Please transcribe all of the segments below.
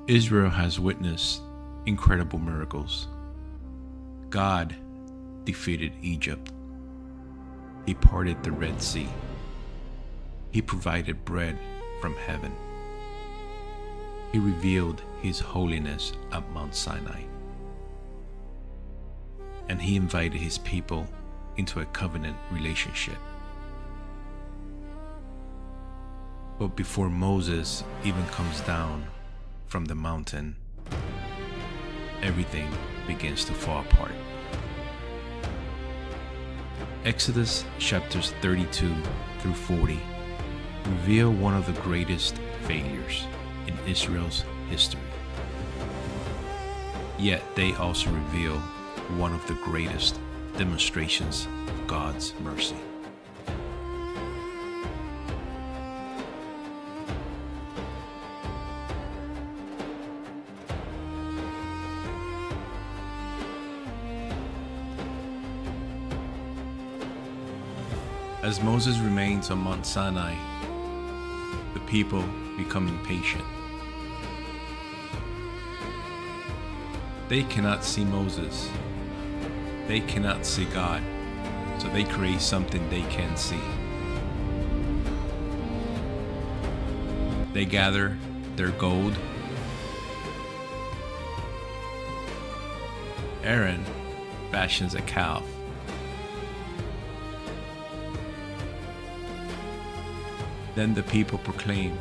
Israel has witnessed incredible miracles. God defeated Egypt. He parted the Red Sea. He provided bread from heaven. He revealed His holiness at Mount Sinai. And He invited His people into a covenant relationship. But before Moses even comes down from the mountain, everything begins to fall apart. Exodus chapters 32 through 40 reveal one of the greatest failures in Israel's history. Yet they also reveal one of the greatest demonstrations of God's mercy. As Moses remains on Mount Sinai, the people become impatient. They cannot see Moses. They cannot see God, so they create something they can see. They gather their gold. Aaron fashions a calf. Then the people proclaim,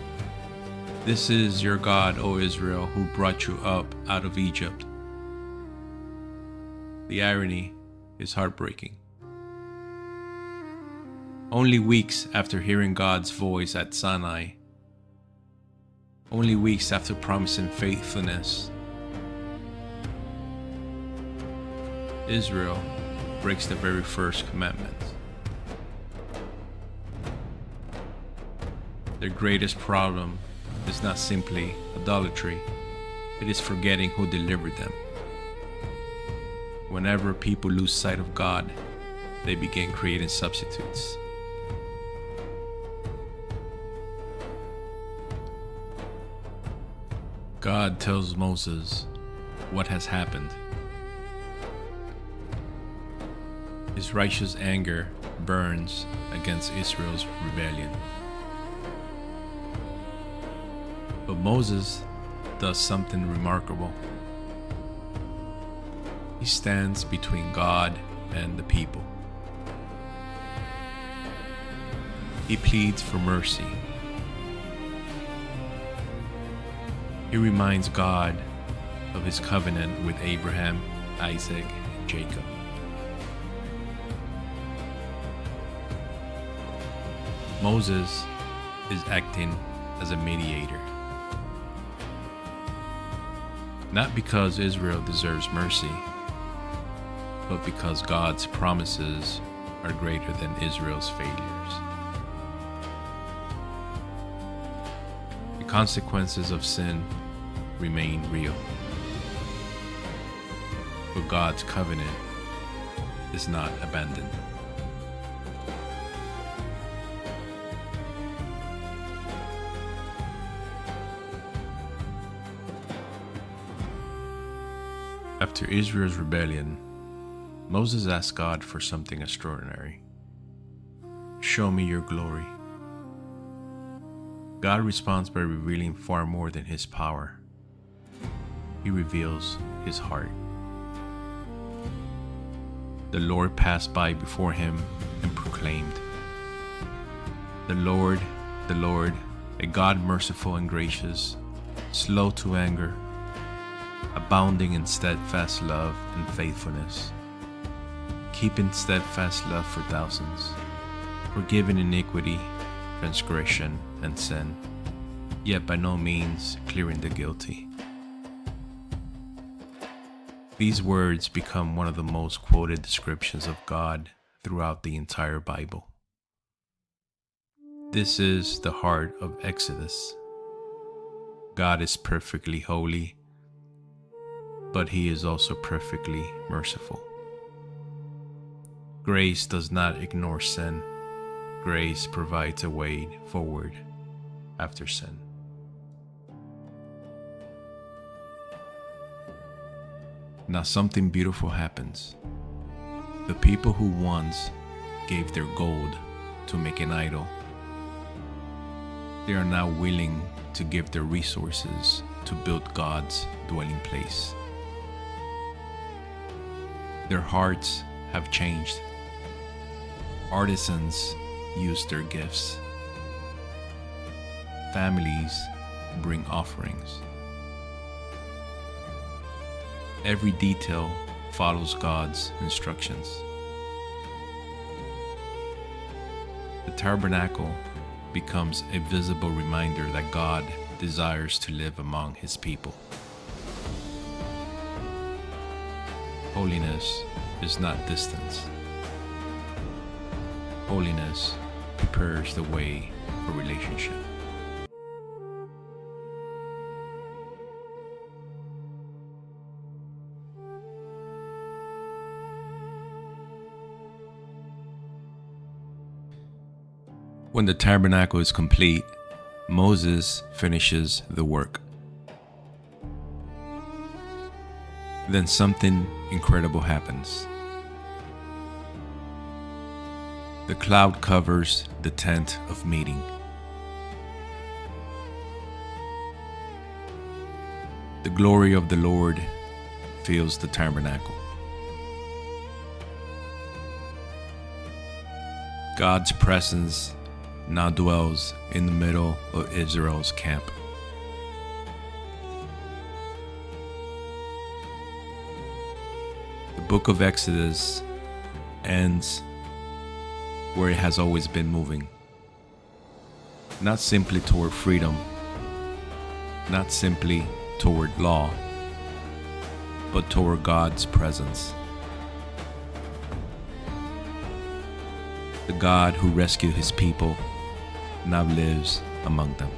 "This is your God, O Israel, who brought you up out of Egypt." The irony is heartbreaking. Only weeks after hearing God's voice at Sinai, only weeks after promising faithfulness, Israel breaks the very first commandment. Their greatest problem is not simply idolatry, it is forgetting who delivered them. Whenever people lose sight of God, they begin creating substitutes. God tells Moses what has happened. His righteous anger burns against Israel's rebellion. But Moses does something remarkable. He stands between God and the people. He pleads for mercy. He reminds God of His covenant with Abraham, Isaac, and Jacob. Moses is acting as a mediator. Not because Israel deserves mercy, but because God's promises are greater than Israel's failures. The consequences of sin remain real, but God's covenant is not abandoned. After Israel's rebellion, Moses asked God for something extraordinary. "Show me your glory." God responds by revealing far more than His power. He reveals His heart. The Lord passed by before him and proclaimed, the Lord, a God merciful and gracious, slow to anger, abounding in steadfast love and faithfulness, keeping steadfast love for thousands, forgiving iniquity, transgression, and sin, yet by no means clearing the guilty. These words become one of the most quoted descriptions of God throughout the entire Bible. This is the heart of Exodus. God is perfectly holy, but He is also perfectly merciful. Grace does not ignore sin. Grace provides a way forward after sin. Now something beautiful happens. The people who once gave their gold to make an idol, they are now willing to give their resources to build God's dwelling place. Their hearts have changed. Artisans use their gifts. Families bring offerings. Every detail follows God's instructions. The tabernacle becomes a visible reminder that God desires to live among His people. Holiness is not distance. Holiness prepares the way for relationship. When the tabernacle is complete, Moses finishes the work. Then something incredible happens. The cloud covers the tent of meeting. The glory of the Lord fills the tabernacle. God's presence now dwells in the middle of Israel's camp. The book of Exodus ends where it has always been moving. Not simply toward freedom, not simply toward law, but toward God's presence. The God who rescued His people now lives among them.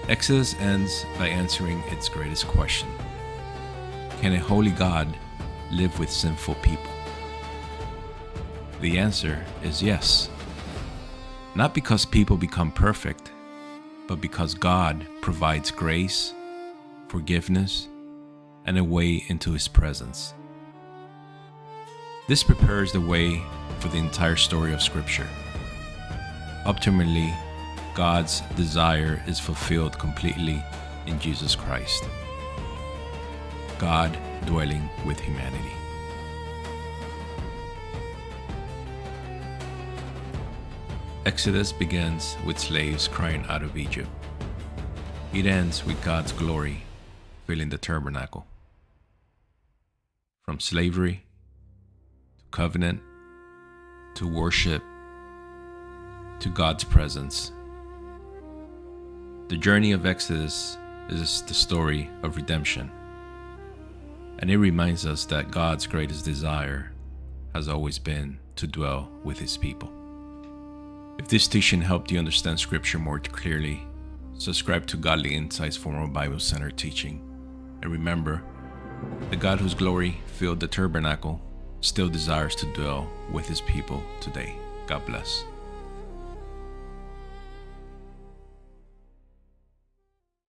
Exodus ends by answering its greatest question. Can a holy God live with sinful people? The answer is yes. Not because people become perfect, but because God provides grace, forgiveness, and a way into His presence. This prepares the way for the entire story of Scripture. Ultimately, God's desire is fulfilled completely in Jesus Christ, God dwelling with humanity. Exodus begins with slaves crying out of Egypt. It ends with God's glory filling the tabernacle. From slavery to covenant to worship to God's presence. The journey of Exodus is the story of redemption, and it reminds us that God's greatest desire has always been to dwell with His people. If this teaching helped you understand Scripture more clearly, subscribe to Godly Insights for more Bible-centered teaching. And remember, the God whose glory filled the tabernacle still desires to dwell with His people today. God bless.